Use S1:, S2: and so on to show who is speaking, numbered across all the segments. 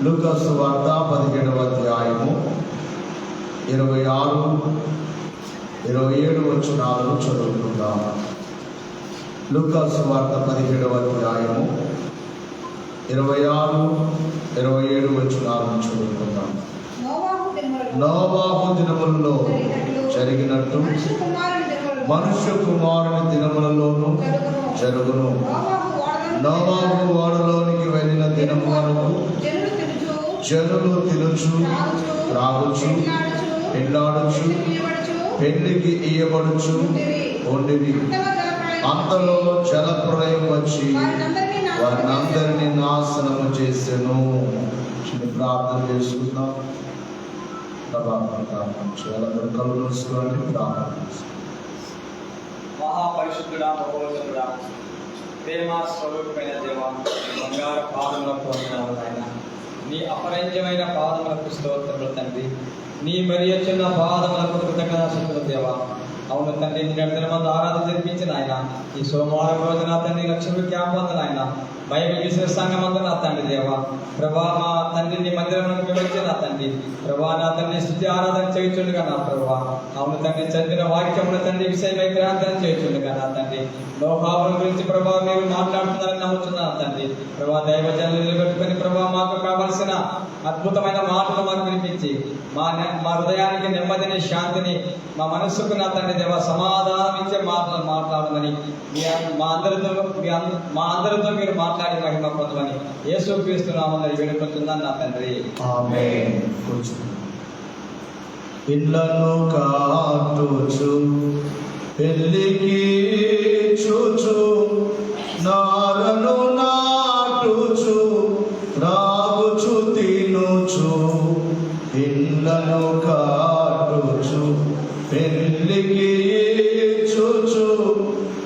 S1: లూకాసు వార్త 17వ అధ్యాయము 26, 27 వచనాలను చదువుకుందాం. లూకాసు వార్త 17వ అధ్యాయము 26, 27 వచనాలను చదువుకుందాం. నోవాహు దినములలో జరిగినట్టు మనుష్య కుమారుని దినములలోనూ జరుగును. నోవాహు ఓడలోనికి వెళ్ళిన దినము వరకు జనులు తినుచు త్రాగుచు పెళ్ళాడుచు పెళ్లికి ఇయ్యబడుచు ఉండిరి. అంతలో జలప్రళయం వచ్చి వారినందరినీ నాశనము చేసెను. ప్రార్థన చేసుకుందాం. చాలా కళ్ళు మూసుకోండి. ప్రార్థన చేసుకుందాం.
S2: మహాపరిశుద్ధుడా, మహోన్నతుడా, ప్రేమ స్వరూపమైన దేవా, బంగారు పాదములకు వందనాలు నాయన. నీ అపరంజమైన పాదములకు స్తోత్రములు తండ్రి. నీ మరి చిన్న పాదములకు కృతజ్ఞతాస్తుతులు దేవా. అవును తండ్రి, నిరంతరమందు ఆరాధన జరిపించిన ఆయన ఈ సోమవారం రోజున తండ్రి లక్ష్మి క్యాంప్ అందు నాయన బైబిల్ విశ్వ సంఘం అందు నా తండ్రి దేవా ప్రభా, మా తండ్రి నీ మందిరంలోకి వచ్చి నా తండ్రి ప్రభా నా తండ్రి స్థుతి ఆరాధన చేయుచుండగా నా ప్రభా. అవును తండ్రి, చదివిన వాక్యముల తండ్రి విషయమై ప్రార్థన చేయుచుండగా నా తండ్రి లోహావుల గురించి ప్రభా మీరు మాట్లాడుతున్నారని నమ్ముతున్నాను తండ్రి. ప్రభా దైవజనులు నిలబెట్టుకుని ప్రభా మాకు కావలసిన అద్భుతమైన మాటలు మాకు వినిపించి మా హృదయానికి నెమ్మదిని, శాంతిని, మా మనస్సుకు నా తండ్రి దేవా సమాధానం ఇచ్చే మాటలు మాట్లాడమని మా అందరితో మీరు మాట్లాడి మహిమ పొందమని యేసుక్రీస్తు నామములో వేడుకుంటున్నాను నా తండ్రి.
S1: ఆమేన్. ఇళ్ళను కాటుచు పెళ్ళికి చూచు నారను నాటుచు రాగుచు తినుచు ఇళ్ళను కాటుచు పెళ్ళికి చూచు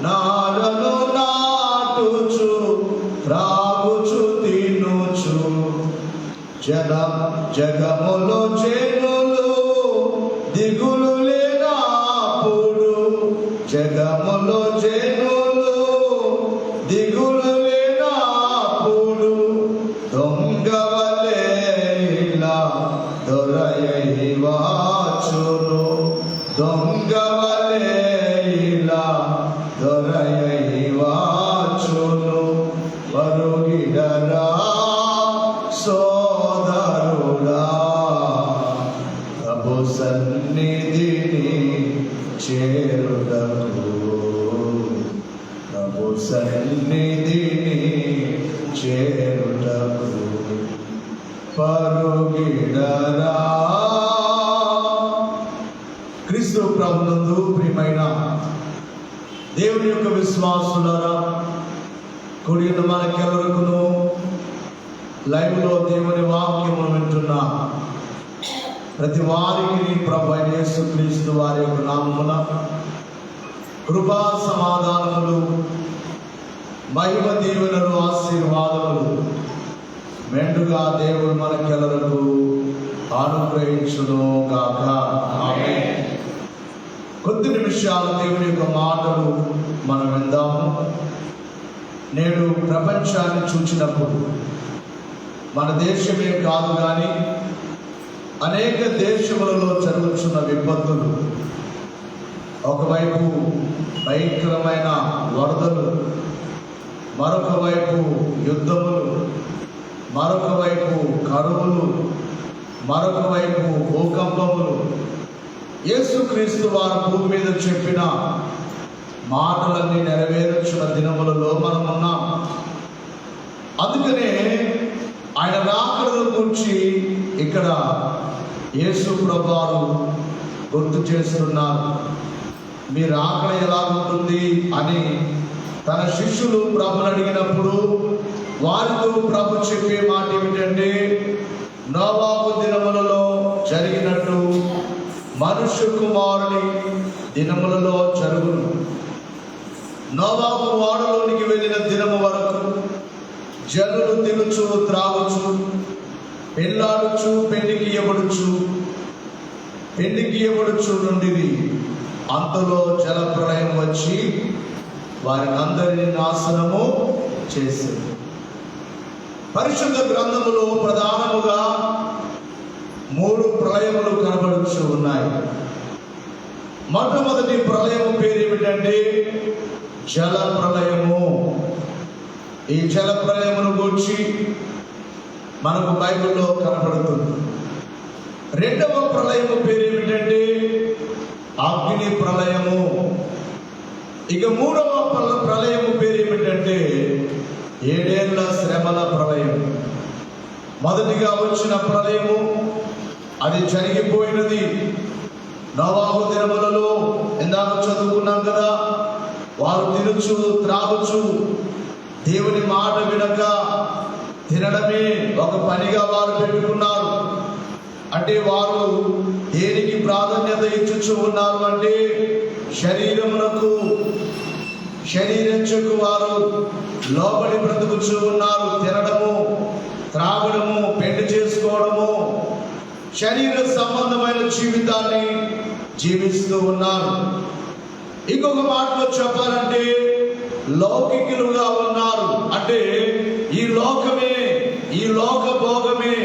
S1: నారను నాటుచు రాగుచు తినుచు జగములో జనులు దిగులు లేనప్పుడు జగములో జనులు దిగులు లేనప్పుడు దొంగవలే ఇలా దొరయై వాచును. దొంగవలే ఇలా దొరయై వాచును. వరుగిడరా సోదరుడా, ప్రభు సన్నిధిని చేరుటకు, ప్రభు సన్నిధిని చేరుటకు పరుగిడరా. క్రీస్తు ప్రభునందు ప్రియమైన దేవుని యొక్క విశ్వాసులారా, కూడిన మనకెవరకును లైవ్ లో దేవుని వాక్యము వింటున్న ప్రతి వారికి ప్రభు అయిన యేసుక్రీస్తు వారి యొక్క నామమున కృపా సమాధానములు, మహిమ దీవెనలు, ఆశీర్వాదములు మెండుగా దేవుడు మనకెవరకు అనుగ్రహించును గాక. ఆమేన్. కొద్ది నిమిషాలు దేవుని యొక్క మాటలు మనం విందాము. నేడు ప్రపంచాన్ని చూచినప్పుడు మన దేశమే కాదు కానీ అనేక దేశములలో జరుగుతున్న విపత్తులు, ఒకవైపు భయంకరమైన వరదలు, మరొక వైపు యుద్ధములు, మరొక వైపు కరువులు, మరొక వైపు భూకంపములు, యేసుక్రీస్తు వారు భూమి మీద చెప్పిన మాటలన్నీ నెరవేర్చిన దినములలో మనం ఉన్నాం. అందుకనే ఆయన రాకడను గురించి ఇక్కడ యేసు ప్రభువారు గుర్తు చేస్తున్నారు. మీ రాకడ ఎలా ఉంటుంది అని తన శిష్యులు ప్రభుని అడిగినప్పుడు వారితో ప్రభు చెప్పే మాట ఏమిటంటే, నోవాహు దినములలో జరిగినట్టు మనుష్య కుమారుని దినములలో జరుగును. నోవాహు ఓడలోనికి వెళ్ళిన దినము వరకు జనులు తినుచు త్రాగుచు పెళ్ళాడుచు పెళ్లికి ఇవ్వడుచు నుండిది. అంతలో జల ప్రళయం వచ్చి వారిని అందరినీ నాశనము చేసింది. పరిశుద్ధ గ్రంథములో ప్రధానముగా 3 ప్రళయములు కనబడుచు ఉన్నాయి. మొట్టమొదటి ప్రళయము పేరు ఏమిటంటే జల ప్రళయము. ఈ జల ప్రళయమును గూర్చి మనకు బైబిల్లో కనబడుతుంది. రెండవ ప్రళయము పేరు ఏమిటంటే అగ్ని ప్రళయము. ఇక మూడవ ప్రళయము పేరు ఏమిటంటే 7 ఏళ్ల శ్రమల ప్రళయం. మొదటిగా వచ్చిన ప్రళయము అది జరిగిపోయినది. నోవాహు దినములలో ఇందాక చదువుకున్నాం కదా, వారు తినుచు త్రాగుచు దేవుని మాట వినక తినడమే ఒక పనిగా వారు పెట్టుకున్నారు. అంటే వారు దేనికి ప్రాధాన్యత ఇచ్చుచు ఉన్నారు అంటే శరీరంచుకు వారు లోబడి బ్రతుకుచూ ఉన్నారు. తినడము, త్రాగడము, పెళ్లి చేసుకోవడము, శరీర సంబంధమైన జీవితాన్ని జీవిస్తూ ఉన్నారు. ఇంకొక మాటలో చెప్పాలంటే లౌకికులుగా ఉన్నారు. అంటే ఈ లోకమే, ఈ లోక భోగమే,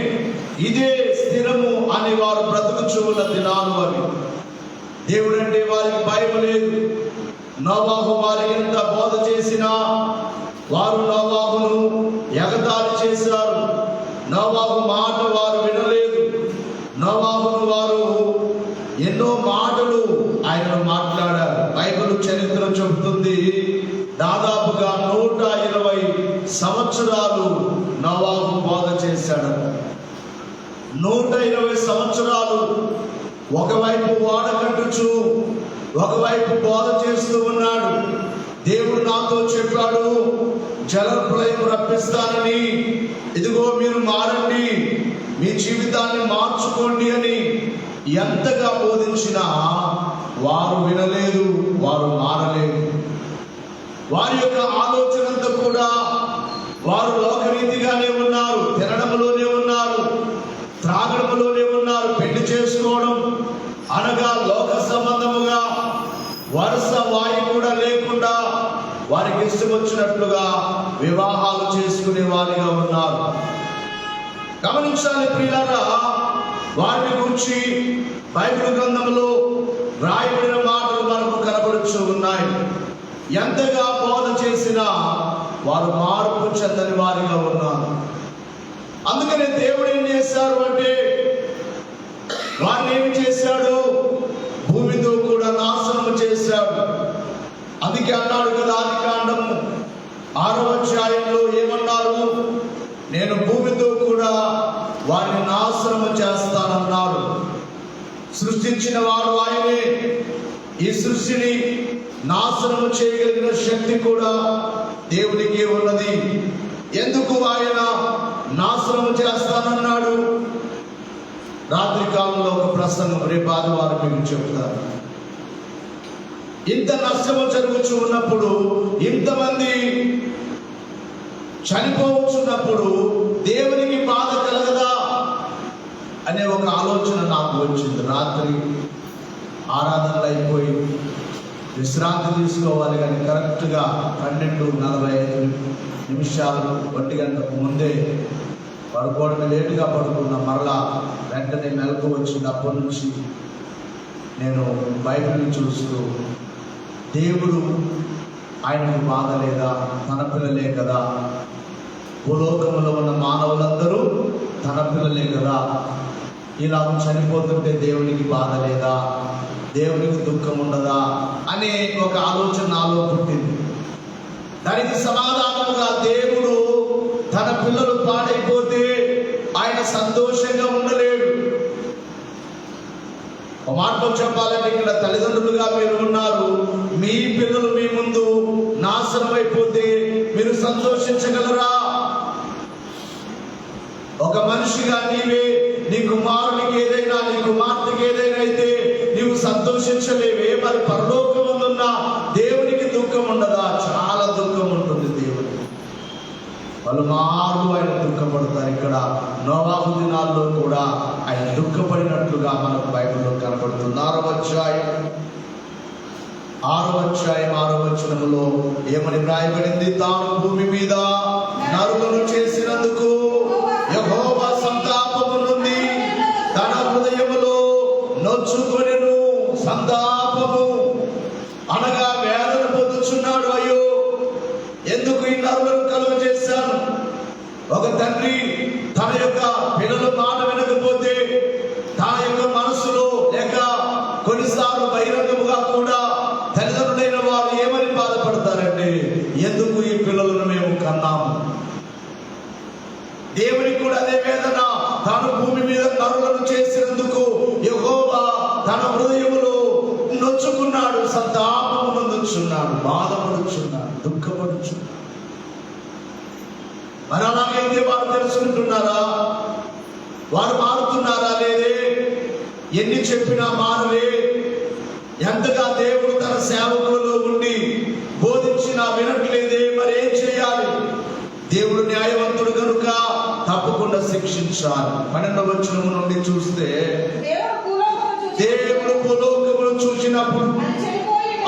S1: ఇదే స్థిరము అని వారు బ్రతుకుచూ ఉన్న దినాలు అవి. దేవుడు అంటే వారికి భయం లేదు. నోవాహు వారికి ఎంత బోధ చేసినా వారు నోవాహును ఎగతాళి చేశారు. నోవాహు మాట వారు వినలేదు. నోవాహును వారు ఎన్నో మాటలు ఆయనను మాట్లాడారు. బైబిల్ చరిత్ర చెబుతుంది, దాదాపుగా 120 సంవత్సరాలు నోవాహు బోధ చేశాడు. 120 సంవత్సరాలు ఒకవైపు ఓడ కట్టుచు ఒకవైపు బోధ చేస్తూ ఉన్నాడు. దేవుడు నాతో చెప్పాడు, జల ప్రళయం రప్పిస్తానని, ఇదిగో మీరు మారండి, మీ జీవితాన్ని మార్చుకోండి అని ఎంతగా బోధించినా వారు వినలేదు, వారు మారలేదు. వారి యొక్క ఆలోచనంతా కూడా వారు లోకరీతిగానే ఉన్నారు. తినడంలోనే ఉన్నారు, త్రాగడంలోనే ఉన్నారు. పెళ్లి చేసుకోవడం అనగా లోక సంబంధముగా వరుస వాయి కూడా లేకుండా వారికి ఇష్టం వచ్చినట్లుగా వివాహాలు చేసుకునే వారిగా ఉన్నారు. గమనించాలి ప్రియులారా, వారిని గురించి బైబిల్ గ్రంథంలో రాయబడిన మాటలు మనకు కనబడుచు ఉన్నాయి. ఎంతగా బోధ చేసినా వారు మార్పు చెందని వారిగా ఉన్నారు. అందుకనే దేవుడు ఏం చేశారు అంటే వారిని ఏమి చేశాడు, భూమితో కూడా నాశనం చేశాడు. అందుకే అన్నాడు కదా, ఆదికాండము 6వ అధ్యాయంలో ఏమన్నారు, నేను భూమితో కూడా వారిని నాశనం చేస్తానన్నారు. సృష్టించిన వాడు ఆయనే. ఈ సృష్టిని నాశనం చేయగలిగిన శక్తి కూడా దేవునికి ఉన్నది. ఎందుకు ఆయన నాశనం చేస్తానన్నాడు? రాత్రి కాలంలో ఒక ప్రసంగం రేపు ఆదివారం మీకు చెప్తారు. ఇంత నష్టము జరుగుతూ ఉన్నప్పుడు, ఇంతమంది చనిపోవచ్చున్నప్పుడు దేవునికి బాధ కలగదా అనే ఒక ఆలోచన నాకు వచ్చింది. రాత్రి ఆరాధనలు అయిపోయి విశ్రాంతి తీసుకోవాలి కానీ కరెక్ట్గా 12:45 1 గంటకు ముందే పడుకోవడం లేటుగా పడుకున్నా. మరలా వెంటనే మెలకు వచ్చింది. అప్పటి నుంచి నేను బైబిల్ని చూస్తూ, దేవుడు ఆయనకు బాధ లేదా, తన పిల్లలే కదా, భూలోకంలో ఉన్న మానవులందరూ తన పిల్లలే కదా, ఇలా చనిపోతుంటే దేవునికి బాధ లేదా, దేవునికి దుఃఖం ఉండదా అనే ఒక ఆలోచన నాలో పుట్టింది. దానికి సమాధానముగా దేవుడు తన పిల్లలు పాడైపోతే ఆయన సంతోషంగా ఉండలేడు. ఒక మాటలో చెప్పాలంటే ఇక్కడ తల్లిదండ్రులుగా మీరు ఉన్నారు, మీ పిల్లలు మీ ముందు నాశనం అయిపోతే మీరు సంతోషించగలరా? ఒక మనిషిగా నీవే నీ కుమారునికి ఏదైనా, నీ కుమార్తెకి ఏదైనా అయితే నీవు సంతోషించలేవే, మరి పరలోకమున్న దేవునికి దుఃఖం ఉండదా? చాలా దుఃఖం ఉంటుంది దేవునికి. పలుమార్లు ఆయన దుఃఖపడతారు. ఇక్కడ నోవాహు దినాల్లో కూడా ఆయన దుఃఖపడినట్లుగా మనకు బైబిల్లో కనబడుతుంది. 6వ అధ్యాయం 6వ వచనములో ఏమని వ్రాయబడింది? తాను భూమి మీద నరులను చేసినందుకు యెహోవా సంతాపము నుండి తన హృదయములో నొచ్చుకొనెను. సంతాపము అనగా వేదన పొందుచున్నాడు. అయ్యో, ఎందుకు ఈ నరులను కలుగ చేశాను? ఒక తండ్రి తన యొక్క పిల్లల మాట వినకపోతే తన యొక్క మనసులో, లేక కొన్నిసార్లు బహిరంగముగా కూడా తల్లిదండ్రులైన వారు ఏమని బాధపడతారంటే, ఎందుకు ఈ పిల్లలను మేము కన్నాము? దేవునికి కూడా అదే వేదన. తాను భూమి మీద నరులను చేసినందుకు యెహోవా తన హృదయములో నొచ్చుకున్నాడు, సంతాపము నొందుచున్నాడు, బాధపడుచున్నాడు, దుఃఖపడుచున్నాడు. మరి అలాగైతే వారు తెలుసుకుంటున్నారా? వారు మారుతున్నారా? లేదే. ఎన్ని చెప్పినా మారలే. ఎంతగా దేవుడు తన సేవకులలో ఉండి బోధించినా వినట్లేదే. మరి ఏం చేయాలి? దేవుడు న్యాయవంతుడు కనుక తప్పకుండా శిక్షించాలి. 12వ వచనం నుండి చూస్తే, దేవుడు భూలోకమును చూసినప్పుడు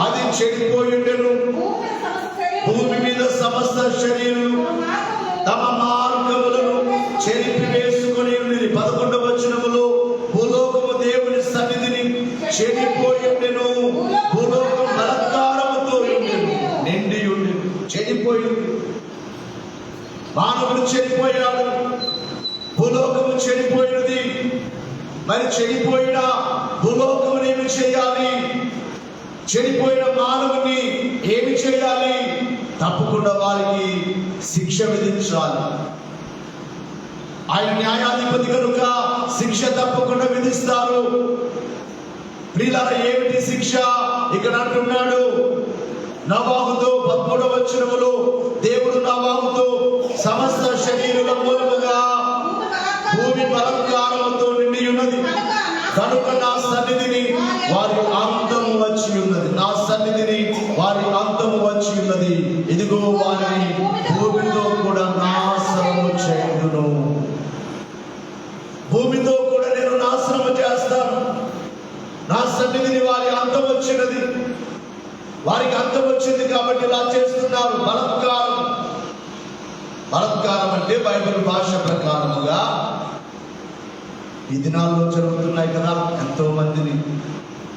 S1: అది చెడిపోయిండెను. భూమి మీద సమస్త శరీరులు తమ మార్గములను చెరిపి వేసుకొని ఉన్నది. 11వ వచనములో భూలోకము దేవుని సన్నిధిని చెడిపోయిండెను. భూలోకం బలత్కారముతో నిండి ఉండెను. చెడిపోయింది. మానవుడు చెడిపోయాడు, భూలోకము చెడిపోయినది. మరి చెడిపోయిన భూలోకమును ఏమి చేయాలి? చెడిపోయిన మానవుని ఏమి చేయాలి? తప్పకుండా వారికి శిక్ష విధించాలి. ఆయన న్యాయాధిపతి కనుక శిక్ష తప్పకుండా విధిస్తారు. ప్రియులారా, ఏమిటి శిక్ష? ఇక్కడ అంటున్నాడు నోవాహుతో 13వ వచనములో, దేవుడు నోవాహుతో సమస్త శరీరుల మూలముగా భూమి బలత్కారముతో నిండి ఉన్నది కనుక నా సన్నిధిని వారి అంతము వచ్చి ఉన్నది. నా సన్నిధిని వారి అంతము వచ్చి ఉన్నది. ఇదిగో వారిని భూమితో కూడా నాశనము చేయుదును. భూమితో కూడా నేను నాశనము చేస్తాను. నా సన్నిధిని వారి అంతం వచ్చినది. వారికి అంతం వచ్చింది కాబట్టి ఇలా చేస్తున్నారు. బలత్కారం. బలత్కారం అంటే బైబిల్ భాష ప్రకారముగా ఈ దినాల్లో జరుగుతున్నాయి కదా. ఎంతో మందిని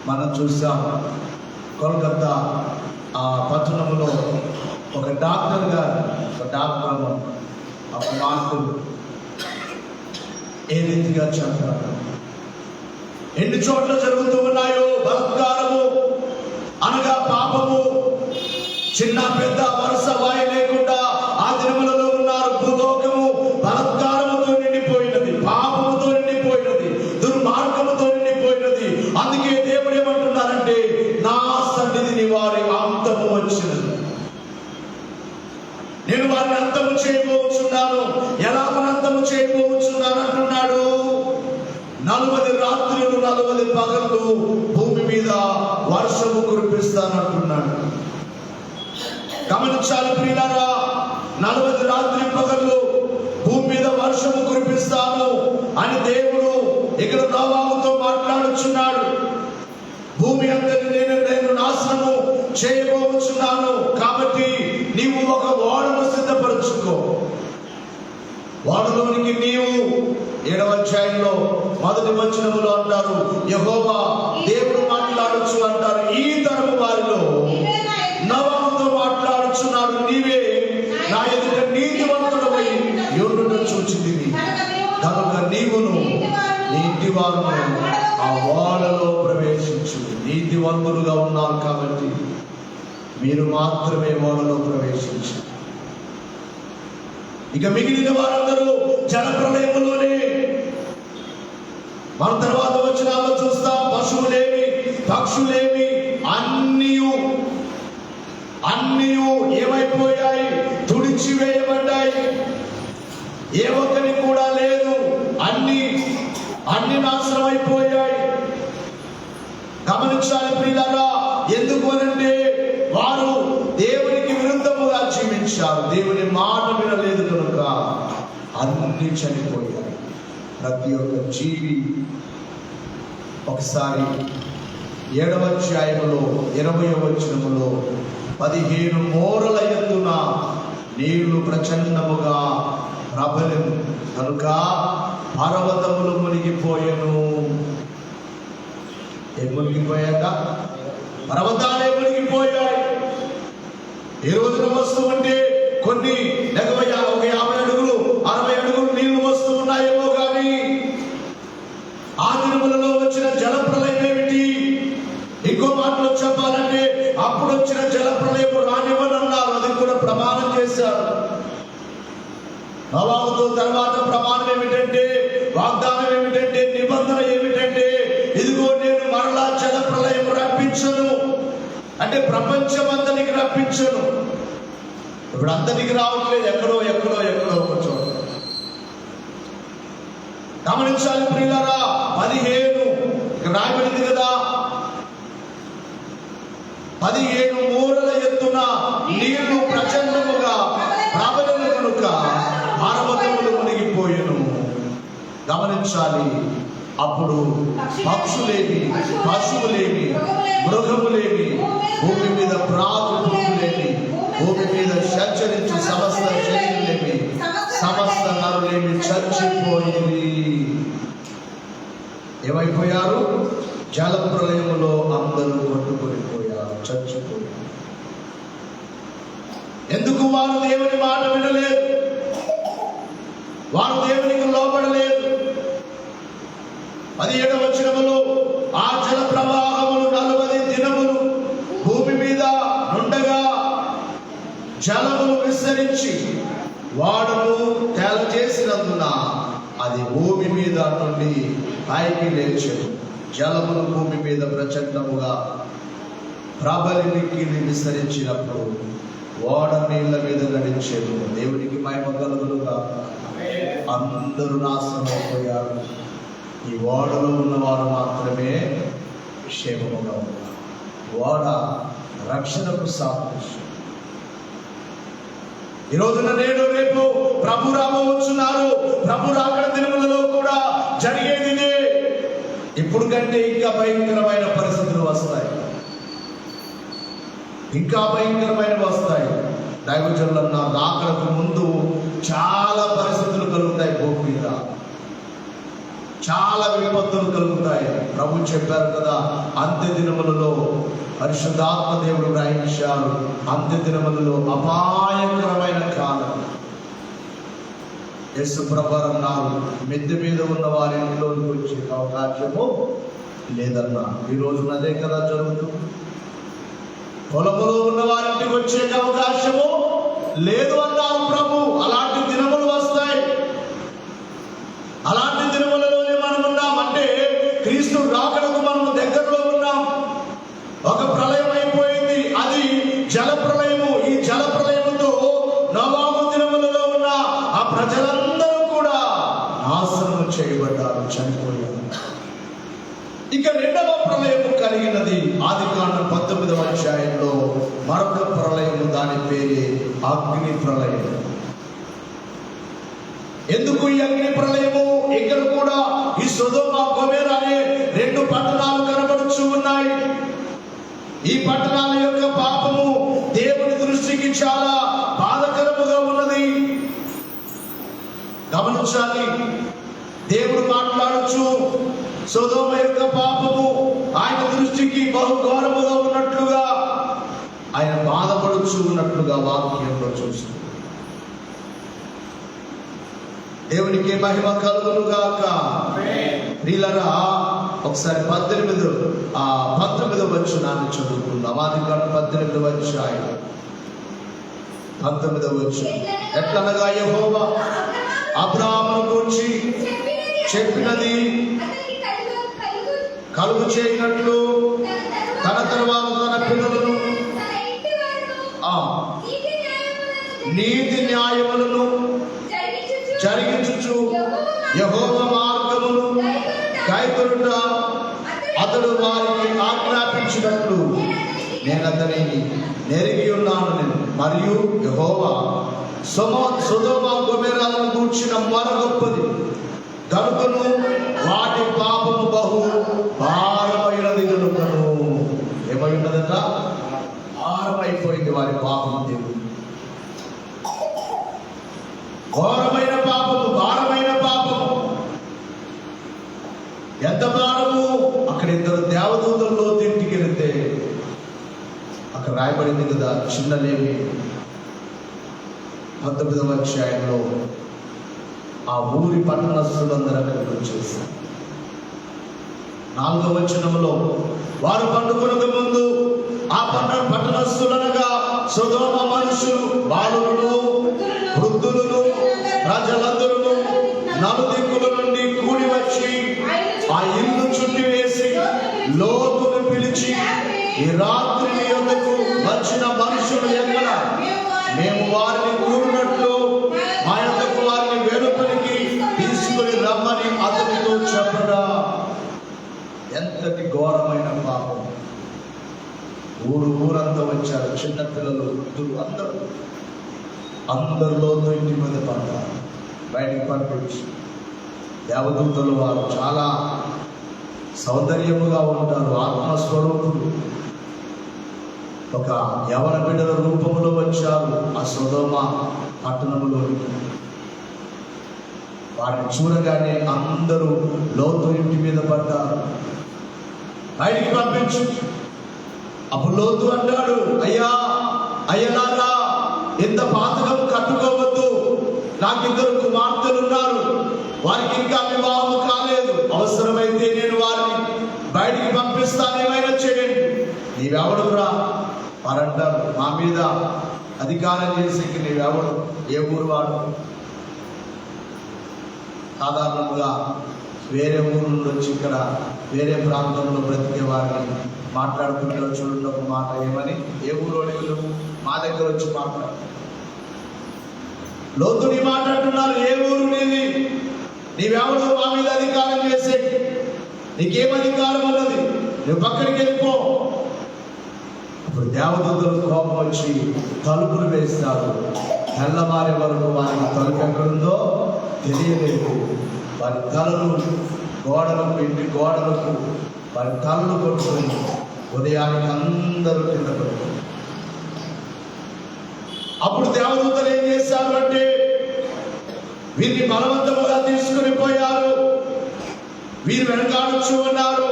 S1: మనం చూసాం. కోల్కతా ఆ పట్టణంలో ఒక డాక్టర్ గారు, ఒక మార్కులు ఏ రీతిగా చెప్పారు. ఎన్ని చోట్ల జరుగుతూ ఉన్నాయో బలత్కారము అనగా పాపము. చిన్న పెద్ద వరుస వాయి లేకుండా ఆ దినములలో ఉన్నారు. భూలోకము బలత్కారముతో నిండిపోయినది, పాపముతో నిండిపోయినది, దుర్మార్గముతో నిండిపోయినది. అందుకే దేవుడు ఏమంటున్నారంటే, నా సన్నిధిని వారి అంతము వచ్చినది. నేను వారిని అంతము చేయబోచున్నాను. ఎలా అంతము చేయబోచున్నాను అంటున్నాడు. 40 రాత్రులు 40 పగళ్ళు భూమి మీద వర్షము కురిపిస్తానంటున్నాడు. గమనించాలి ప్రియులారా, 40 రాత్రి పగళ్ళు భూమి మీద వర్షము కురిపిస్తాను అని దేవుడు ఇక్కడ నోవాహుతో మాట్లాడుచున్నాడు. భూమి అందరినీ నేను నాశనము చేయబోచున్నాను. కాబట్టి నీవు ఒక ఓడను సిద్ధపరచుకో. ఓడలోనికి నీవు 7వ అధ్యాయంలో 1వ వచనములో అంటారు, యెహోవా దేవుడు మాట్లాడొచ్చు అంటారు. ఈ తరము వారిలో నోవాహుతో మాట్లాడుచున్నాడు. నీవే నా ఎదుట నీతివంతుడవై యుండుట చూచితివి కనుక నీవును నీ ఇంటి వారును ఆ ఓడలో ప్రవేశించు. నీతివంతులుగా ఉన్నారు కాబట్టి మీరు మాత్రమే ఓడలో ప్రవేశించు. ఇక మిగిలిన వారందరూ జలప్రలయములోనే. మన తర్వాత వచనాల్లో చూస్తాం, పశువులేమి పక్షులేమి అన్నీ అన్నీ ఏమైపోయాయి? తుడిచివేయబడ్డాయి. ఏ ఒక్కరి కూడా లేదు. అన్ని నాశనం అయిపోయాయి. గమనించాలి ప్రియులారా. ఎందుకు అనంటే వారు దేవునికి విరుద్ధముగా జీవించారు. దేవుని మాట వినలేదు కనుక అన్ని చనిపోయాయి. ప్రతి ఒక్క జీవి. ఒకసారి 7వ అధ్యాయములో 20వ వచనములో 15 మోరల ఎత్తున నీళ్లు ప్రచండముగా ప్రబలెను కనుక పర్వతములు మునిగిపోయెను. ఏం మునిగిపోయాక? పర్వతాలే మునిగిపోయాయి. ఈ రోజున వస్తూ ఉంటే కొన్ని 50 అడుగులు 60 అడుగులు నీళ్లు వస్తూ ఉన్నాయేమో కానీ ఆ దినములలో వచ్చిన జల ప్రళయం ఏమిటి? ఇంకో మాటలో చెప్పాలంటే అప్పుడు వచ్చిన జల ప్రళయం రానివ్వనన్నారు. అది కూడా ప్రమాణం చేశారు. నోవాహుతో తర్వాత ప్రమాణం ఏమిటంటే, వాగ్దానం ఏమిటంటే, నిబంధన ఏమిటంటే, ఇదిగో నేను మరలా జల ప్రళయం రప్పించను. అంటే ప్రపంచమంతనికి రప్పించను. ఇప్పుడు అంతటికి రావట్లేదు. ఎక్కడో ఒక చోట. గమనించాలి ప్రియులారా. 15 ఇక్కడ రాయబడింది కదా, 15 మూరల ఎత్తున నీళ్లు ప్రచండముగా ప్రబలెను కనుక పర్వతములు మునిగిపోయెను. గమనించాలి. అప్పుడు పక్షులేమి, పశువులేమి, మృగములేమి, భూమి మీద ప్రాగు పురుగులేమి, భూమి మీద సంచరించు సమస్త శరీరులేమి, సమస్త నరులేమి చచ్చిపోయింది. ఏమైపోయారు? జల ప్రళయములో అందరూ కొట్టుకొనిపోయారు, చచ్చిపోయారు. ఎందుకు? వారు దేవుని మాట వినలేదు. వారు దేవునికి లోబడలేదు. 17వ వచనములో ఆ జల ప్రవాహములు 40 దినములు భూమి మీద నుండగా జలములు విస్తరించి వాడును తేల చేసినందున అది భూమి మీద నుండి పైకి లేచెను. జలములు భూమి మీద ప్రచండముగా ప్రబలికి విస్తరించినప్పుడు ఓడ నీళ్ల మీద నడిచేను. దేవునికి మహిమ కలుగునుగా. అందరూ నాశనం అయిపోయారు. ఈ ఓడలో ఉన్నవారు మాత్రమే క్షేమముగా ఉన్నారు. ఓడ రక్షణకు సాదృశ్యం. ఈ రోజున నేడు రేపు ప్రభు రాబోతున్నారు. ప్రభు రాకడ దినములలో కూడా జరిగేది ఇప్పుడు కంటే ఇంకా భయంకరమైన పరిస్థితులు వస్తాయి. ఇంకా భయంకరమైనవి వస్తాయి. దైవజనులన్న రాకడకు ముందు చాలా పరిస్థితులు కలుగుతాయి. భూమి మీద చాలా విపత్తులు కలుగుతాయి. ప్రభు చెప్పారు కదా, అంత్య దినములలో పరిశుద్ధాత్మ దేవుడు గ్రహించారు. అంత్య దినములలో అపాయకరమైన కాలం. యేసు ప్రభు అన్నారు, మిద్దె మీద ఉన్న వారి ఇంట్లోకి వచ్చే అవకాశము లేదన్నా. ఈ రోజున అదే కదా జరుగుతుంది. పొలములో ఉన్న వారింటికి వచ్చే అవకాశము లేదు అన్నారు ప్రభు. అలాంటి దినములు వస్తాయి. అలాంటి దినములలోనే మనం ఉన్నాం. అంటే క్రీస్తు రాకడకు మనము దగ్గరలో ఉన్నాం. ఒక ప్రళయం అయిపోయింది. అది జల ప్రళయము. ఈ జల ప్రళయముతో నోవాహు దినములలో ఉన్న ఆ ప్రజలందరూ కూడా నాశనము చేయబడ్డారు, చనిపోయారు. ఇక రెండవ ప్రళయము కలిగినది ఆదికాండం 19వ అధ్యాయంలో మరొక ప్రళయము. దాని పేరే అగ్ని ప్రళయం. ఎందుకు ఈ అగ్ని ప్రళయము? ఇక్కడ కూడా ఈ సొదొమ గొమొర్రా అనే 2 పట్టణాలు కనబడుచు ఉన్నాయి. ఈ పట్టణాల యొక్క పాపము దేవుని దృష్టికి చాలా బాధకరముగా ఉన్నది. గమనించాలి. దేవుడు మాట్లాడుచు సొదొమ యొక్క పాపము ఆయన దృష్టికి బహు ఘోరముగా ఉన్నట్లుగా, ఆయన బాధపడుచు ఉన్నట్లుగా వాక్యంలో చూస్తుంది. దేవునికి మహిమ కలుగునుగాక. ప్రియులారా, ఒకసారి 19వ వచనాన్ని చదువుకుందాం. ఆదికాండం 18వ అధ్యాయం 19వ వచనం. ఎట్లనగా యెహోవా అబ్రాహామును గూర్చి చెప్పినది కలుగు చేయనట్లు తన తరువాత తన పిల్లలను నీతి న్యాయములను జరిగించుచు యెహోవా మార్గమును కైకొనుట అతడు వారికి ఆజ్ఞాపించినట్లు నేను అతనిని నెరిగి ఉన్నాను. మరియు యెహోవా సొదొమ గొమొర్రాలను గూర్చిన మొర గొప్పది కనుకను వాటి పాపము బహు భారమైనది కనుకను. ఏమై ఉన్నదట? భారమైపోయింది వారి పాపము. దేవుడు ఘోరమైన పాపము, భారమైన పాపము. ఎంత భారము! అక్కడ ఇద్దరు దేవదూతల్లో ఇంటికి వెళితే అక్కడ రాయబడింది కదా, చిన్న లేవి 19వ అధ్యాయంలో ఆ ఊరి పట్టణస్థులందరూ అక్కడికి వచ్చేసారు. 4వ వచనంలో వారు పండుకొనక ముందు ఆ పట్టణస్థులనగా సొదొమ మనుషులు, బాలులను, వృద్ధులను, ప్రజలందరూ నలుదిక్కుల నుండి కూడి వచ్చి ఆ ఇల్లు చుట్టి వేసి లోతును పిలిచి, ఈ రాత్రి నీ యొద్దకు వచ్చిన మనుషులు ఎక్కడ? మేము వారిని కూడినట్లు మా యొద్దకు వారిని వెలుపలికి తీసుకుని రమ్మని అతనితో చెప్పరా. ఎంతటి ఘోరమైన పాపం! ఊరంతా వచ్చారు, చిన్నపిల్లలు, వృద్ధులు, అందరిలో ఇంటి మీద పడ్డారు. బయటికి పంపించి దేవదూతలు వారు చాలా సౌందర్యముగా ఉంటారు, ఆత్మస్వరూపులు. ఒక యవన బిడ్డల రూపంలో వచ్చారు ఆ సొదొమ పట్టణంలోనికి. వారిని చూడగానే అందరూ లోతు ఇంటి మీద పడ్డారు. బయటికి పంపించు. అప్పుడు లోతు అంటాడు, అయ్యలారా, ఇంత పాతకం కట్టుకోవద్దు. నాకు 2 కుమార్తెలు ఉన్నారు, వారికి ఇంకా వివాహం కాలేదు. అవసరమైతే నేను వారిని బయటికి పంపిస్తాను, ఏమైనా చేయండి. నీవెవడురా? వారంటారు, మా మీద అధికారం చేసి నీవెవడు? ఏ ఊరు వాడు? సాధారణంగా వేరే ఊరు నుండి వచ్చి ఇక్కడ వేరే ప్రాంతంలో బ్రతికే వారిని మాట్లాడుకుంటారు. చూడండి ఒక మాట, ఏమని? ఏ ఊరు అడుగులు మా దగ్గర వచ్చి మాట్లాడు. లోతుని మాట్లాడుతున్నారు, ఏ ఊరు నీది? నీవెవడు మా మీద అధికారం చేసే? నీకేం అధికారం ఉన్నది? నువ్వు పక్కడికి వెళ్ళిపో. ఇప్పుడు దేవదూతలు కోపం వచ్చి తలుపులు వేస్తారు. తెల్లవారే వరకు వారికి తలుపు ఎక్కడుందో తెలియలేదు. వారి తలలు గోడలకు, ఇంటి గోడలకు వారి తలలు కొట్టుకొని ఉదయానికి అందరూ కింద పడుతుంది. అప్పుడు దేవదూతలు ఏం చేశారు అంటే, వీరిని బలవంతముగా తీసుకుని పోయారు. వీరు వెనకాడుచు ఉన్నారు,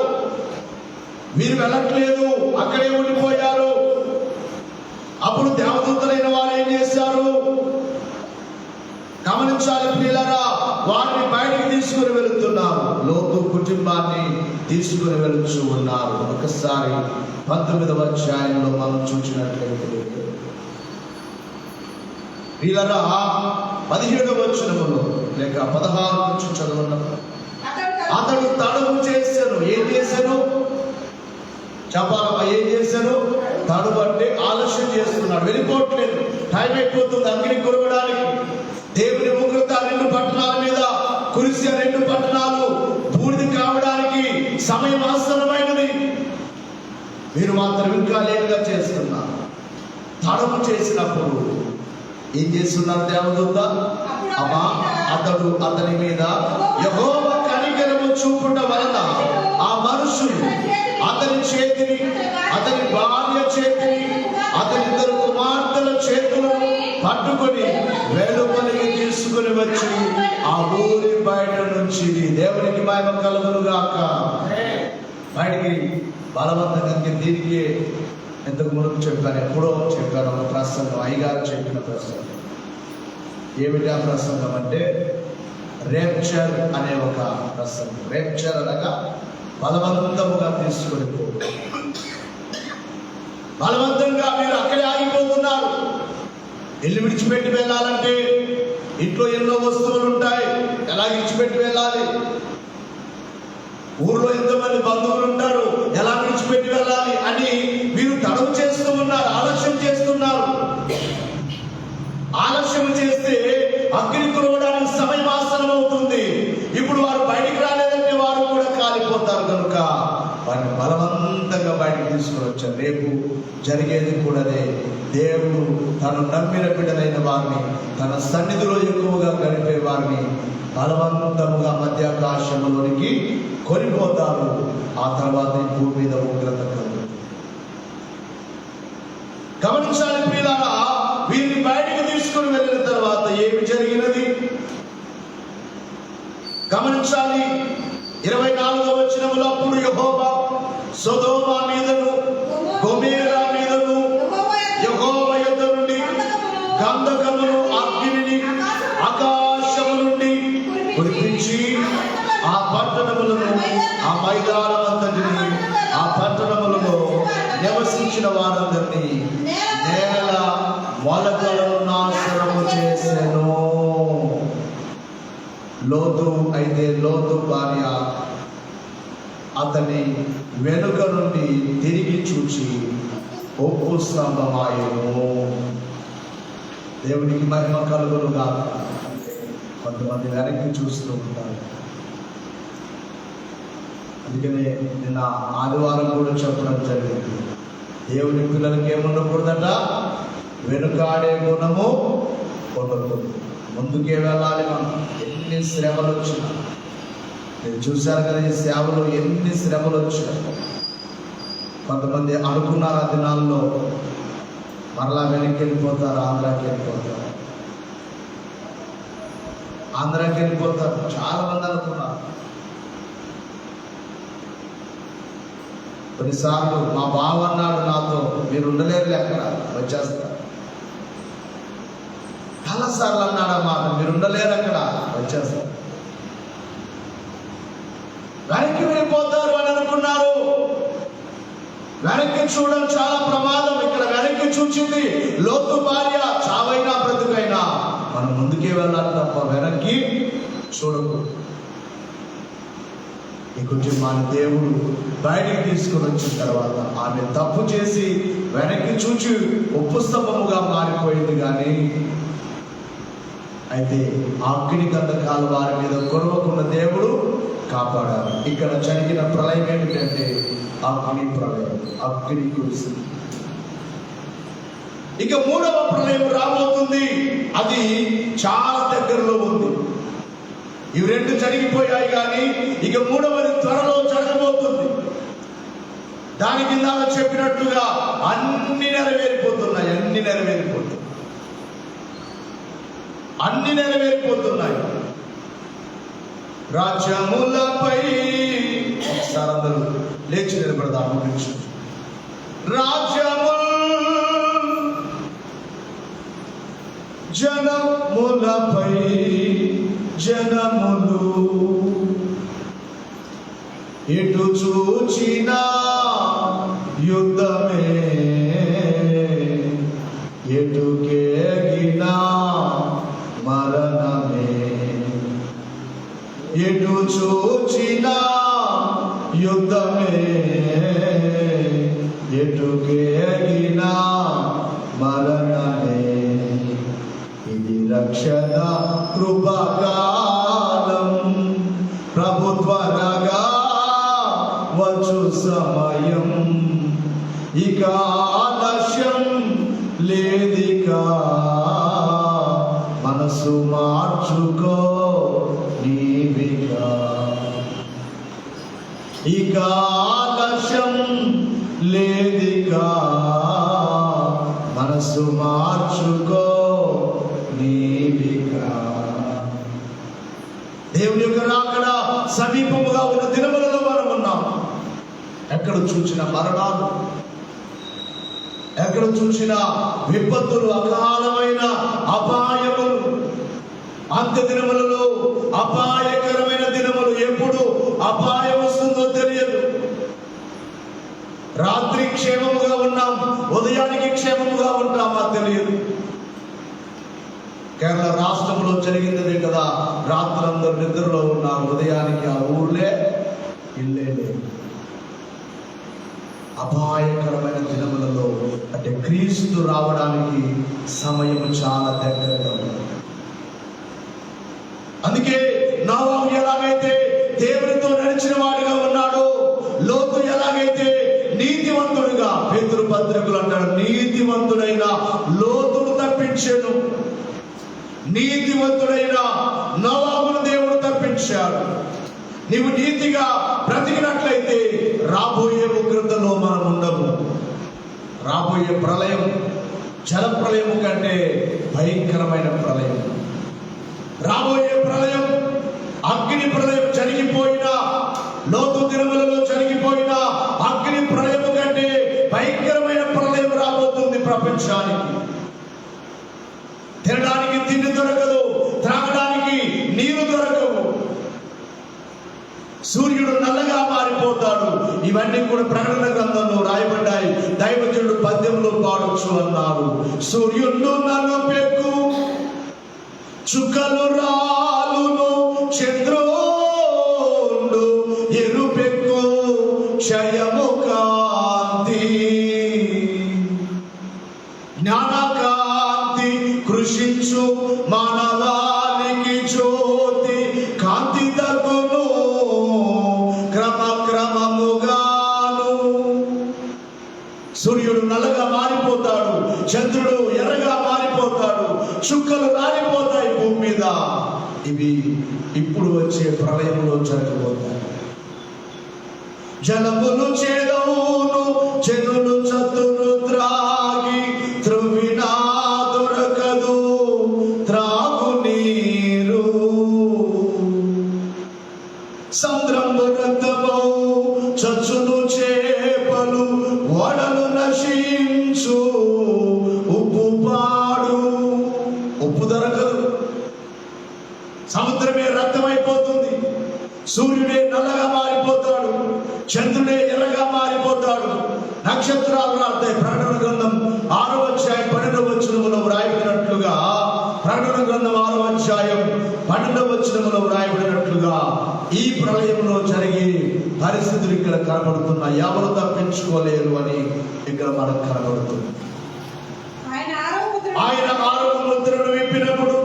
S1: వీరు వెళ్ళట్లేదు, అక్కడే ఉండిపోయారు. అప్పుడు దేవదూతలైన వారు ఏం చేశారు? గమనించాలి ప్రియులారా, వారిని బయటికి తీసుకుని వెళుతున్నారు. లోతు కుటుంబాన్ని తీసుకుని వెళుచు ఉన్నారు. ఒకసారి 19వ అధ్యాయంలో మనం చూసినట్లయితే ప్రియులారా 17వ వచనములో లేక 16 నుంచి చదువున్నప్పుడు అతడు తడువు చేశాను. ఏం చేశాను చెప్పాలమ్మా? ఏం చేశాను? తడువు అంటే ఆలస్యం చేస్తున్నాడు, వెళ్ళిపోవట్లేదు. టైం అయిపోతుంది అగ్ని కురవడానికి. దేవుని ఉగ్రత 2 పట్టణాల మీద కురిసి 2 పట్టణాలు బూడిద కావడానికి సమయం ఆసన్నమైనది. మీరు మాత్రం ఇంకా లేట్గా చేస్తున్నారు. తడువు చేసినప్పుడు ఏం చేస్తున్నారు దేవదూత? అమ్మా, అతడు అతని మీద యెహోవా కనికరము చూపుట వలన ఆ మనుషులు అతని చేతిని, అతని భార్య చేతిని, అతని 2 కుమార్తెల చేతులను పట్టుకొని వెలుపలికి తీసుకుని వచ్చి ఆ ఊరి బయట నుంచి, దేవునికి మహిమ కలుగును గాక, బయటికి బలవంతంగా. దీనికి ఇంతకు ముందు చెప్పాను, ఎప్పుడో చెప్పాను ఒక ప్రసంగం, అయ్యగారు చెప్పిన ప్రసంగం. ఏమిటి ఆ ప్రసంగం అంటే, రేప్చర్ అనే ఒక ప్రసంగం. రేప్చర్ అనగా బలవంతముగా తీసుకొని పోవడం. బలవంతంగా మీరు అక్కడే ఆగిపోతున్నారు. ఇల్లు విడిచిపెట్టి వెళ్ళాలంటే ఇంట్లో ఎన్నో వస్తువులు ఉంటాయి, ఎలా విడిచిపెట్టి వెళ్ళాలి? ఊర్లో ఎంతమంది బంధువులు ఉంటారు, ఎలా విడిచిపెట్టి వెళ్ళాలి అని మీరు తడువు చేస్తూ ఉన్నారు, ఆలస్యం చేస్తున్నారు. వచ్చారు. రేపు జరిగేది కూడా అదే. దేవుడు తను నమ్మిన బిడ్డలైన వారిని, తన సన్నిధిలో ఎక్కువగా గడిపే వారిని బలవంతముగా మధ్యాకాశంలోనికి కొనిపోతారు. ఆ తర్వాత ఈ భూమి మీద ఉగ్రత కలుగుతుంది. గమనించాలి ప్రియులారా, వీరిని బయటికి తీసుకుని వెళ్ళిన తర్వాత ఏమి జరిగినది గమనించాలి. 24వ వచనములో అప్పుడు యెహోవా సొదొమ మీదను గొమొర్రా మీదను యెహోవా యొద్ద నుండి గంధకమును అగ్నిని ఆకాశము నుండి కురిపించి ఆ పట్టణములను, ఆ మైదానమంతటిని, ఆ పట్టణములలో నివసించిన వారందరినీ నేల మొలకలను నాశనము చేసెను. లోతు భార్య అతని వెనుక నుండి తిరిగి చూచి ఉప్పు స్తంభమాయెను. దేవునికి మహిమ కలుగును గాక. కొంతమంది వెనక్కి చూస్తూ ఉంటారు. అందుకనే నిన్న ఆదివారం కూడా చెప్పడం జరిగింది, దేవుని పిల్లలకి ఏముండకూడదట, వెనుకాడే గుణము ఉండకూడదు. ముందుకే వెళ్ళాలి. మనం ఎన్ని శ్రమలు వచ్చినా, మీరు చూశారు కదా ఈ సేవలో ఎన్ని శ్రమలు వచ్చినా. కొంతమంది అనుకున్నారు ఆ దినాల్లో మరలా వెనక్కి వెళ్ళిపోతారు, ఆంధ్రాకి వెళ్ళిపోతారు. చాలా మంది అనుకున్నారు. కొన్నిసార్లు మా బావ అన్నాడు నాతో, మీరు ఉండలేరు ఎక్కడ, వచ్చేస్తారు. చాలాసార్లు అన్నాడు మాట, మీరు ఉండలేరు అక్కడ, వచ్చేస్తారు. వెనక్కి వెళ్ళిపోతారు అని అనుకున్నారు. వెనక్కి చూడడం చాలా ప్రమాదం. ఇక్కడ వెనక్కి చూచింది లోతు భార్య. చావైనా బ్రతుకైనా మనం ముందుకే వెళ్ళాలి తప్ప వెనక్కి చూడకూడదు. ఈ కుటుంబాన్ని దేవుడు బయటికి తీసుకుని వచ్చిన తర్వాత ఆమె తప్పు చేసి వెనక్కి చూచి ఉప్పు స్తంభముగా మారిపోయింది. కానీ అయితే అగ్ని గంధకాలు వారి మీద కురవకుండా దేవుడు కాపాడారు. ఇక్కడ జరిగిన ప్రళయం ఏమిటంటే అగ్ని ప్రళయం, అగ్ని కురిసింది. ఇక 3వ ప్రళయం రాబోతుంది. అది చాలా దగ్గరలో ఉంది. ఇవి 2 జరిగిపోయాయి, కానీ ఇక 3వది త్వరలో జరగబోతుంది. దాని కింద చెప్పినట్లుగా అన్ని నెరవేరిపోతున్నాయి. రాజ్యములపై ఒకసారి అందరూ లేచి నిలబడదాము. జనములపై జనములు ఎటు చూచినా యుద్ధమే, ఎటు కేగినా మరణమే. ఎటు చూచినా యుద్ధమే, ఎటు కేగినా మరణమే. ఇది రక్షణ కృపకాలం, ప్రభుత్వరగా వచ్చు సమయం. ఇక ఆలస్యం లేదికా, మనసు మార్చుకో నీవిగా. ఇక ఆలస్యం లేదికా, మనసు మార్చుకో నీవిగా. దేవుని యొక్క రాకడ సమీపముగా ఉన్న దినములలో మనం ఉన్నాం. ఎక్కడ చూసిన మరణాలు, ఎక్కడ చూసిన విపత్తులు, అకాలమైన అపాయములు. అంత్య దినములలో అపాయకరమైన దినములు. ఎప్పుడు అపాయం వస్తుందో తెలియదు. రాత్రి క్షేమముగా ఉన్నాం, ఉదయానికి క్షేమముగా ఉంటామా తెలియదు. కేరళ రాష్ట్రంలో జరిగింది కదా, రాత్రందరూ నిద్రలో ఉన్నారు, ఉదయానికి ఆ ఊర్లే ఇల్లే లేదు. అపాయకరమైన దినములలో అంటే క్రీస్తు రావడానికి సమయం చాలా దగ్గరగా ఉంది. అందుకే నోవహు ఎలాగైతే దేవునితో నడిచిన వాడిగా ఉన్నాడో, లోతు ఎలాగైతే నీతి నీతివంతుడిగా పేతురు పత్రికలు అంటాడు, నీతివంతుడైన లోతును తప్పించాను, నీతివంతుడైన నోవాహును దేవుడు తప్పించాడు. నీవు నీతిగా బ్రతికినట్లయితే రాబోయే ఉగ్రతలో మనం ఉండము. రాబోయే ప్రళయం జల ప్రళయం కంటే భయంకరమైన ప్రళయం. రాబోయే ప్రళయం అగ్ని ప్రళయం, జరిగిపోయిన లోతు దినములలో జరిగిపోయిన అగ్ని ప్రళయం కంటే భయంకరమైన ప్రళయం రాబోతుంది ప్రపంచానికి. తినడానికి తిండి దొరకదు, త్రాగడానికి నీరు దొరకవు, సూర్యుడు నల్లగా మారిపోతాడు. ఇవన్నీ కూడా ప్రకటన గ్రంథంలో రాయబడ్డాయి. దైవజనుడు పద్యంలో పాడొచ్చు అన్నారు, సూర్యుడు నలుపెక్కు చుక్కలు రాలును, చంద్రుడు ఎరుపెక్కు క్షయము కాంతి, జ్ఞానకాంతి కృషించు మానవానికి జ్యోతి కాంతి తగ్గును క్రమక్రమముగాను. సూర్యుడు నల్లగా మారిపోతాడు, చంద్రుడు ఎర్రగా మారిపోతాడు, చుక్కలు రాలిపోతాయి భూమి మీద. ఇవి ఇప్పుడు వచ్చే ప్రళయంలో జరగబోతాయి. జలములు చేదవును, చెరువులు చతురు త్రాగి త్రువినా దొరకదు త్రాగు నీరు, సంద్రము రక్తమౌ చచ్చును చేపలు వడలు నశించు ఉప్పు పాడు. ఉప్పు దొరకదు, సముద్రమే రక్తమైపోతుంది, సూర్యుడే నల్లగా మారిపోతాడు, చంద్రుడే ఎర్రగా మారిపోతాడు, నక్షత్రాలు రాస్తాయి. ప్రకటన గ్రంథం 6వ అధ్యాయం 12వ వచనములో వ్రాయబడినట్లుగా, ప్రకటన గ్రంథం 6వ అధ్యాయం 12వ వచనములో వ్రాయబడినట్లుగా ఈ ప్రళయంలో జరిగే పరిస్థితులు ఇక్కడ కనబడుతున్నాయి. ఎవరు తప్పించుకోలేరు అని ఇక్కడ మనకు కనబడుతుంది. ఆయన 6వ ముద్రను విప్పినప్పుడు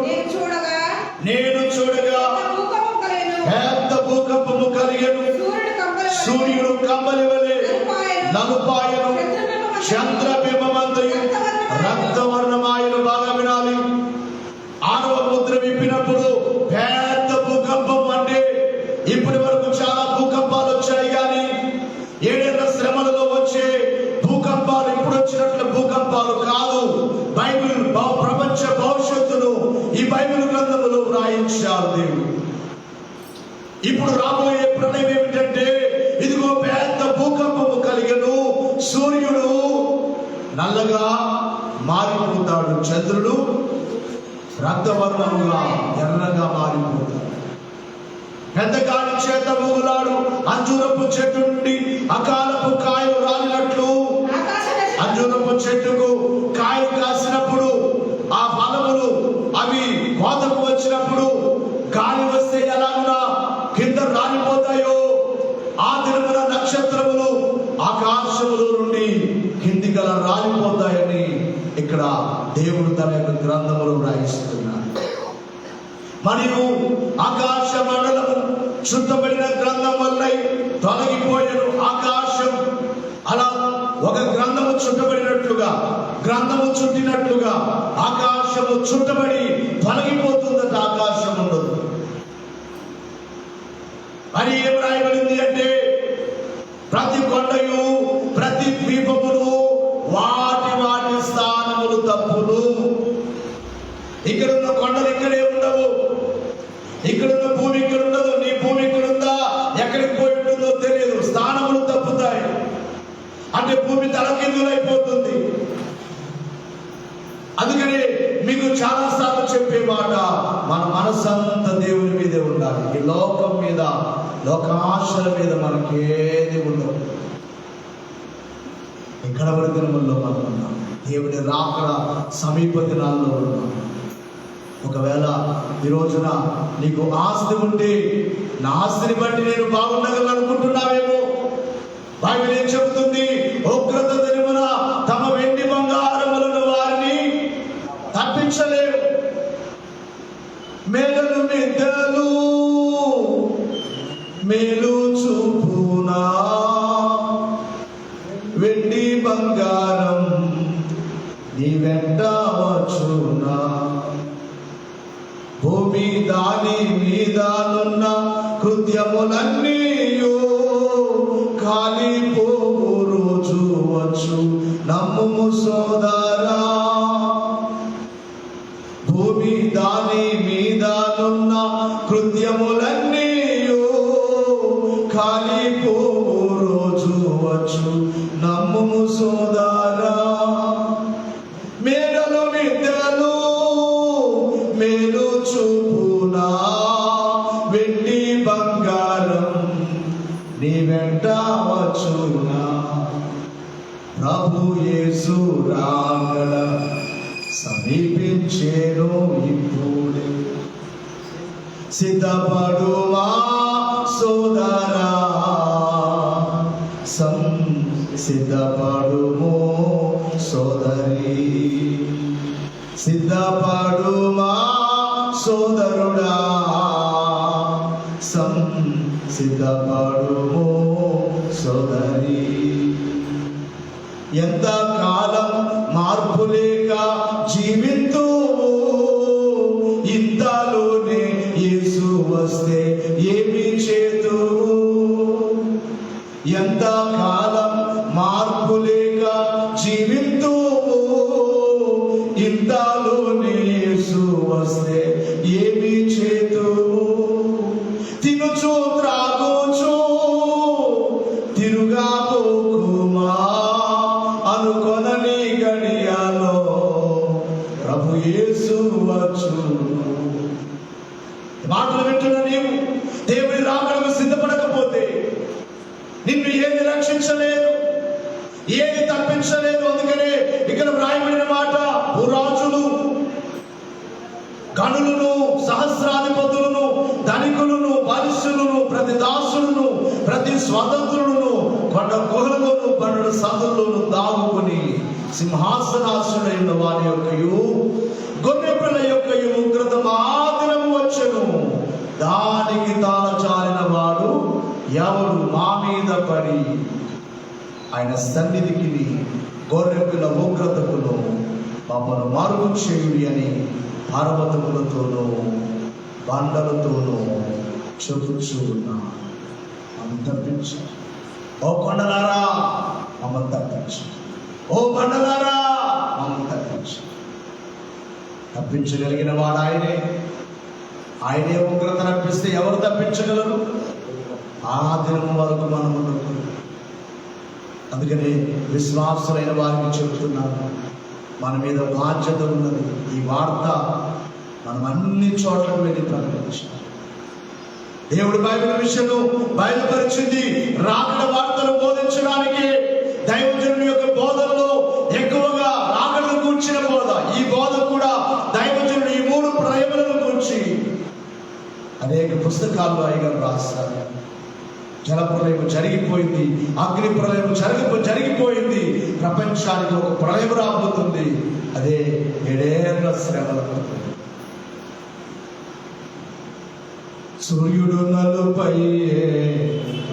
S1: నేను చూడగా పెద్ద భూకంపము కలిగెను, సూర్యుడు కంబలి వలె నలుపాయను, చంద్రబింబమంతయు రక్తవర్ణమాయను. బాగా వినాలి. 6వ ముద్ర విప్పినప్పుడు పెద్ద భూకంపం. అంటే ఇప్పటి వరకు చాలా భూకంపాలు వచ్చాయి, కానీ 7 ఏళ్ల శ్రమలలో వచ్చే భూకంపాలు ఇప్పుడు వచ్చినట్లు భూకంపాలు కాదు. బైబిల్ ప్రపంచ భవిష్యత్తును ఈ బైబిల్ గ్రంథములో వ్రాయించారు దేవుడు. ఇప్పుడు రాబోయే ప్రళయం ఏమిటంటే, ఇదిగో పెద్ద భూకంపము కలిగెను, సూర్యుడు నల్లగా మారిపోతాడు, చంద్రుడు రక్తవర్ణముగా ఎర్రగా మారిపోతాడు. పెద్ద గాలి చేత ఊగులాడు అంజూరపు చెట్టు నుండి అకాలపు కాయలు రాలినట్లు, అంజూరపు చెట్టుకు కాయలు కాసినప్పుడు ఆ ఫలములు అవి కోతకు వచ్చినప్పుడు గాలి వస్తే ఎలాగునా కింద రాలిపోతాయో, ఆ దినమున నక్షత్రములు ఆకాశములో నుండి కిందికల రాలిపోతాయని ఇక్కడ దేవుడు తన యొక్క గ్రంథములో వ్రాయిస్తున్నాడు. మరియు ఆకాశ మండలము చుట్టబడిన గ్రంథం వల్ల తొలగిపోయాను. ఆకాశం అలా ఒక గ్రంథము చుట్టబడినట్లుగా, గ్రంథము చుట్టినట్లుగా ఆకాశము చుట్టబడి తొలగిపోతుందట, ఆకాశం ఉండదు. మరి ఏం రాయబడింది అంటే, ప్రతి కొండయు ప్రతి ద్వీపములు వాటి వాటి స్థానములు తప్పును. ఇక్కడున్న కొండలు ఇక్కడే ఉండవు, ఇక్కడున్న భూమి ఇక్కడ ఉండదు, నీ భూమి ఇక్కడ ఉందా, ఎక్కడికి పోయి ఉంటుందో తెలియదు, స్థానములు తప్పుతాయి. అంటే భూమి తలకిందులైపోతుంది. అందుకని మీకు చాలా సార్లు చెప్పే మాట, మన మనసంతా దేవుని మీదే ఉండాలి. ఈ లోకం మీద, లోకాశల మీద మనకేది ఉండదు. ఇక్కడ దినముల్లో మనం ఉన్నాం, దేవుని రాకడ సమీప దినాల్లో ఉన్నాం. ఒకవేళ ఈ రోజున నీకు ఆస్తి ఉంటే, నా ఆస్తిని బట్టి నేను బాగుండగలను అనుకుంటున్నావేమో. బైబిల్ ఏం చెబుతుంది? ఉగ్రత దినమున తమ వెండి బంగారములను వారిని తప్పించలేవు. మేలు మిద్దలు మేలు చూపునా, వెండి భూమి దాని మీదనున్న కృత్యములన్నీయు కాలిపోవు రోజు వచ్చు నమ్ముము సోదరా. మేడలు మిద్దెలు మేలు చూపునా వెండి బంగారం నీ వెంట వచ్చునా. ప్రభు యేసు రాగడ సమీపించేను ఇప్పుడే. సిద్ధపడుమా సోదరా, సిద్ధపడుమో సోదరి. సిద్ధపడుమా సోదరుడా, సిద్ధపడుమో సోదరి. ఎంత కాలం మార్పు లేక జీవింతువు, ఇంతలోనే యేసు వస్తే ఏమి చేతువు. ఎంత కాలం మార్పు లేక జీవింతువు, ఇంతలోనే యేసు వస్తే ఏమి చేతువు. తినుచు త్రాగుచు తిరుగాపోకుమా అనుకొనని గడియాలో ప్రభు యేసు వచ్చును. మాటలు వింటున్న నీవు దేవుని రాకడకు సిద్ధపడకపోతే నిన్ను ఏది రక్షించలేదు, ఏది తప్పించలేదు. అందుకనే ఇక్కడ వ్రాయబడిన మాట, భూరాజులు, గనులను, సహస్రాధిపతులను, ధనికులను, బాలిష్యులను, ప్రతి దాసులను, ప్రతి స్వతంత్రులను కొండ గుహలలోను బండల సందుల్లోను దాగుకొని సింహాసనాసుడైన వారి యొక్కయు గొర్రె పిల్ల యొక్కయు ఉగ్రత మహాదినము వచ్చెను. దానికి తాళచాలిన వాడు ఎవరు మా మీద పడి ఆయన సన్నిధికి గొర్రె పిల్ల ఉగ్రతకును మమ్మను మరుగు చేయుడి అని పర్వతములతోనూ బండలతోనూ చెప్పుచూ ఉన్నా. మమ్మల్ని తప్పించు ఓ కొండలారా, మమ్మల్ని తప్పించు. ఓ బండలారా, మమ్మల్ని తప్పించు. తప్పించగలిగిన వాడు ఆయనే. ఆయనే ఉగ్రత రప్పిస్తే ఎవరు తప్పించగలరు? ఆ దినం వరకు మనం ఉండదు. అందుకనే విశ్వాసులైన వారికి చెప్తున్నాను, మన మీద బాధ్యత ఉన్నది. ఈ వార్త మనం అన్ని చోట్లకు వెళ్ళి ప్రకటించాలి. దేవుడి బైబిల్ విషయంలో బయలుపరిచింది రాకడ వార్తను బోధించడానికి. దైవజనుని యొక్క బోధనలో ఎక్కువగా రాకడను కూర్చిన బోధ. ఈ బోధ కూడా దైవజనుడు ఈ 3 ప్రళయములను కూర్చి అనేక పుస్తకాల్లో అయ్యగారు రాస్తారు. జల ప్రళయం జరిగిపోయింది, అగ్ని ప్రళయం జరిగిపోయింది, ప్రపంచానికి ఒక ప్రళయం రాబోతుంది. అదే 7 ఏళ్ల శ్రమల. సూర్యుడు నలుపై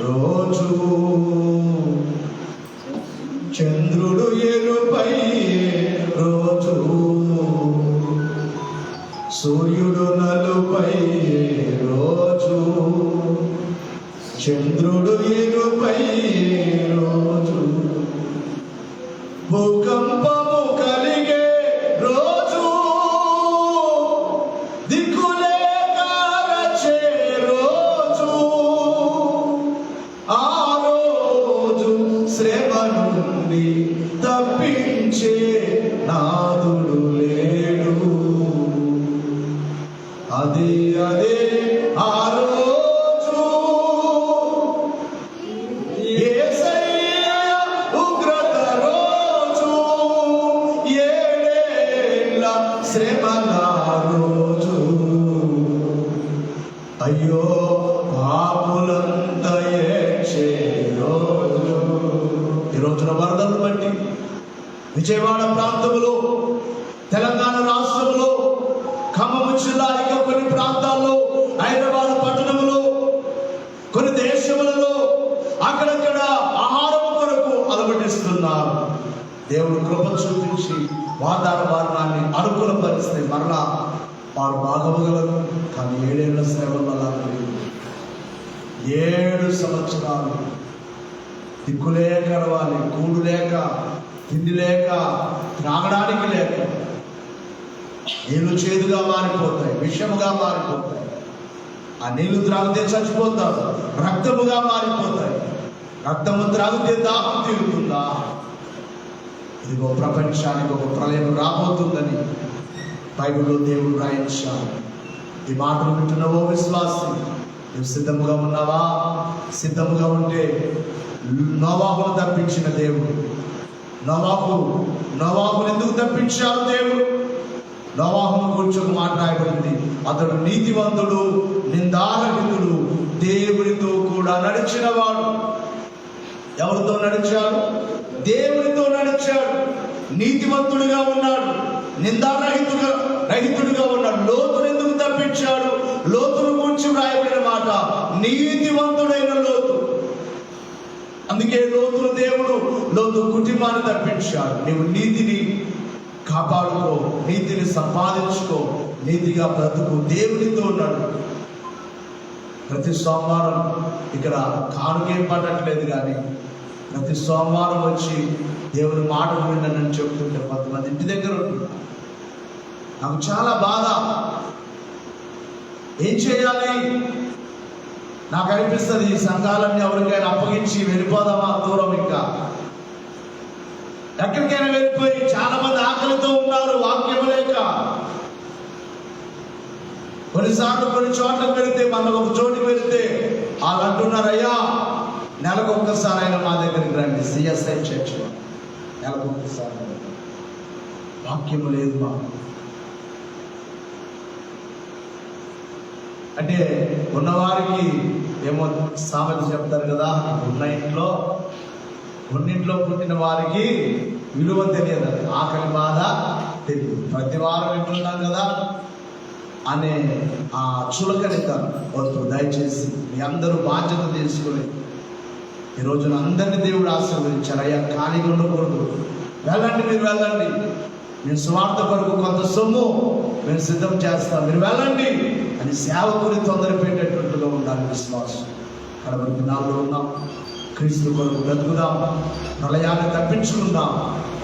S1: రోజు, చంద్రుడు ఎరుపై రోజు. సూర్యుడు నలుపై రోజు, చంద్రుడు ఎరుపై రోజు. భూకంపము కలిగే రోజు, దిక్కులేక రచే రోజు. ఆ రోజు శ్రమ నుండి తప్పించే నాదుడు లేడు. అదే అదే ఆ రోజు, యేసయ్య ఉగ్రత రోజు, 7 ఏళ్ల శ్రమల రోజు. అయ్యో పాపులంత ఏడ్చే రోజు. ఈ రోజున వరదలు బట్టి విజయవాడ ప్రాంతంలో, తెలంగాణ రాష్ట్రంలో, ఖమ్మం జిల్లా, ఇంకా కొన్ని ప్రాంతాల్లో, హైదరాబాద్ పట్టణంలో, కొన్ని దేశములలో అక్కడక్కడ ఆహారం కొరకు అలవటిస్తున్నారు. దేవుడు కృప చూపించి వాతావరణాన్ని అనుకూలపరిస్తే మరలా వారు బాగవగలరు. కానీ 7 ఏళ్ల శ్రమల వల్ల 7 సంవత్సరాలు దిక్కులేక గడవాలి. కూడు లేక, తిండి లేక, త్రాగడానికి లేక నీళ్లు చేదుగా మారిపోతాయి, విషముగా మారిపోతాయి. ఆ నీళ్లు త్రాగితే చచ్చిపోతారు, రక్తముగా మారిపోతాయి. రక్తము త్రాగితే దాహం తీరుతుందా? ఇదిగో ప్రపంచానికి ఒక ప్రళయం రాబోతుందని బైబిల్లో దేవుడు రాయించాడు. ఈ మాటలు వింటున్నావో విశ్వాసి, నువ్వు సిద్ధముగా ఉన్నావా? సిద్ధముగా ఉంటే నోవాహును తప్పించిన దేవుడు, నోవాహును ఎందుకు తప్పించాడు దేవుడు? నోవాహును కూర్చొని మాట్లాడబడింది, అతడు నీతివంతుడు, నిందారహితుడు, దేవుడితో కూడా నడిచినవాడు. ఎవరితో నడిచాడు? దేవుడితో నడిచాడు. నీతివంతుడిగా ఉన్నాడు, నిందారహితుడిగా ఉన్నాడు. లోతును ఎందుకు తప్పించాడు? లోతును కూర్చి రాయబడిన మాట నీతివంతుడైన లోతు. అందుకే లోతును దేవుడు లోతు కుటుంబాన్ని తప్పించాడు. నీవు నీతిని కాపాడుకో, నీతిని సంపాదించుకో, నీతిగా బ్రతుకు, దేవునితో ఉన్నాడు. ప్రతి సోమవారం ఇక్కడ కానుకేం పడట్లేదు, కానీ ప్రతి సోమవారం వచ్చి దేవుని మాట విన్నానని చెప్తుంటే కొంతమంది ఇంటి దగ్గర ఉంటున్నారు. నాకు చాలా బాధ. ఏం చేయాలి? నాకు అనిపిస్తుంది, ఈ సంఘాలన్నీ ఎవరికైనా అప్పగించి వెళ్ళిపోదామా దూరం, ఇంకా ఎక్కడికైనా వెళ్ళిపోయి. చాలా మంది ఆకలితో ఉన్నారు, వాక్యం లేక. కొన్నిసార్లు కొన్ని చోట్లకు వెళితే, మనం ఒక చోటుకి వెళితే వాళ్ళు అంటున్నారు, అయ్యా నెలకు ఒక్కసారి అయినా మా దగ్గరికి రండి, సిఎస్ఐ చర్చ్ నెలకు ఒక్కసారి. వాక్యం లేదు మా అంటే ఉన్నవారికి ఏమో సామెత చెప్తారు కదా, ఉన్నింట్లో పుట్టిన వారికి విలువ తెలియదు, ఆకలి బాధ తెలియదు. ప్రతి వారం వింటున్నాం కదా అనే ఆ చులకనిత వద్దు. దయచేసి మీ అందరూ బాధ్యత తీసుకుని ఈ రోజున అందరినీ దేవుడు ఆశీర్వదించారు. అయ్యా ఖాళీగా ఉండకూడదు, వెళ్ళండి, మీరు వెళ్ళండి. నేను స్వార్థ కొరకు కొంత సొమ్ము నేను సిద్ధం చేస్తాను, మీరు వెళ్ళండి అని సేవకుని తొందర పెట్టేటట్టుగా ఉండాలి. విశ్వాసం కడవరి దినాల్లో ఉన్నాం. క్రీస్తు కొరకు బ్రతుకుదాం, ప్రళయాన్ని తప్పించుకుందాం,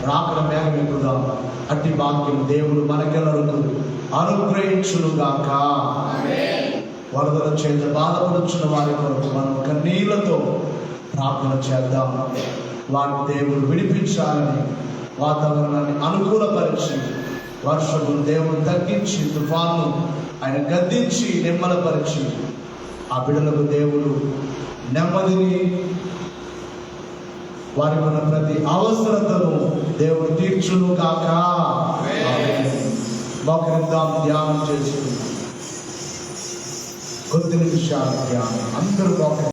S1: రాకడ మేఘం ఎక్కుదాం. అట్టి భాగ్యం దేవుడు మనకెల్లరకు అనుగ్రహించునుగాక. వరదల చేత బాధపడుచున్న వారి కొరకు మనం కన్నీళ్లతో ప్రార్థన చేద్దాం. వారిని దేవుడు విడిపించాలని, వాతావరణాన్ని అనుకూలపరిచి, వర్షము దేవుడు తగ్గించి, తుఫాను ఆయన గద్దించి నిమ్మలపరిచి, ఆ బిడ్డలకు దేవుడు నెమ్మదిని, వారికి ఉన్న ప్రతి అవసరతను దేవుడు తీర్చును కాక. మోకరిద్దాం, ధ్యానం చేసుకుందాం. కొద్ది నిమిషాలు ధ్యానం. అందరూ